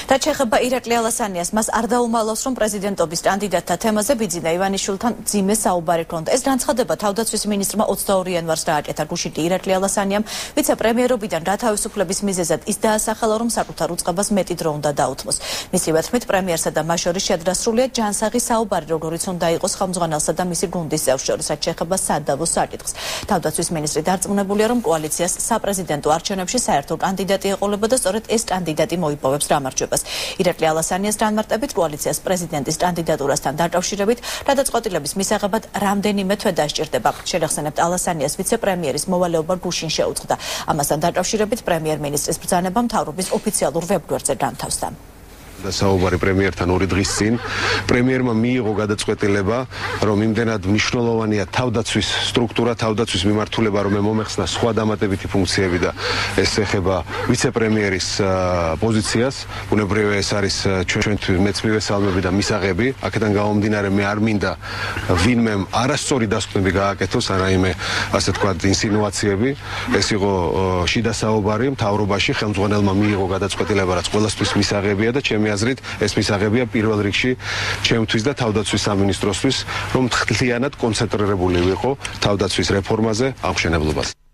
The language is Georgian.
რაც შეეხება ირაკლი ალასანიას, მას არ დაუმალავს, რომ პრეზიდენტობის კანდიდატთა თემაზე ბიძინა ივანიშვილთან ძიმე საუბარი ჰქონდა. ეს განცხადება თავდაცვის მინისტრმა 22 იანვარს დააკეთა გუშინი ირაკლი ალასანიამ, ვიცე-პრემიერობიდან გათავისუფლების მიზეზად ის დაასახელა, რომ საკუთარ უწყებას მეტი დრო უნდა დაუთმოს. მისივე თქმით, პრემიერსა და მას შორის შეადრასრულია ჯანსაღი საუბარი, როგორიც უნდა იყოს ხელმძღვანელსა და მისი გუნდის წევრს შორის, რაც შეეხება სადავოს საკითხს. თავდაცვის მინისტრი დარწმუნებულია, რომ კოალიციას საპრეზიდენტო არჩევნებში საერთო კანდიდატი ეყოლება და სწორედ ეს კანდიდატი მოიპოვებს გამარჯვებას. ირაკლი ალასანიას განმარტებით კოალიციას პრეზიდენტის კანდიდატურასთან დაკავშირებით გადაწყვეტილების მისაღებად რამდენიმე თვე დასჭირდება. შეგახსენებთ, ალასანიას ვიცე-პრემიერის მოვალეობა გუშინ შეუწყდა. ამასთან დაკავშირებით პრემიერ-მინისტრის ბრძანება მთავრობის ოფიციალურ ვებგვერდზე განთავსდა. საუბარი პრემიერთან 2 დღის წინ პრემიერმა მიიღო გადაწყვეტილება, რომ იმდენად მნიშვნელოვანია თავდაცვის სტრუქტურა, თავდაცვის მიმართულება, რომ მომეხსნა სხვა დამატებითი ფუნქციები და ეს ეხება ვიცე-პრემიერის პოზიციას. ბუნებრივია ეს არის ჩვენთვის მეც მივესალმები და მისაღები. აქედან გამომდინარე მე არ მინდა ვინმე არასწორი დასკვნები გააკეთოს, რაიმე ასე თქვათ ინსინუაციები. ეს იყო შიდა საუბარი მთავრობაში, ხელმძღვანელმა მიიღო გადაწყვეტილება, რაც ყველასთვის მისაღებია და ჩემი აზრით ეს მისაღებია პირველ რიგში ჩემთვის და თავდაცვის სამინისტროსთვის, რომ მთლიანად კონცენტრირებული ვიყო თავდაცვის რეფორმაზე, ამხსენებლობაზე.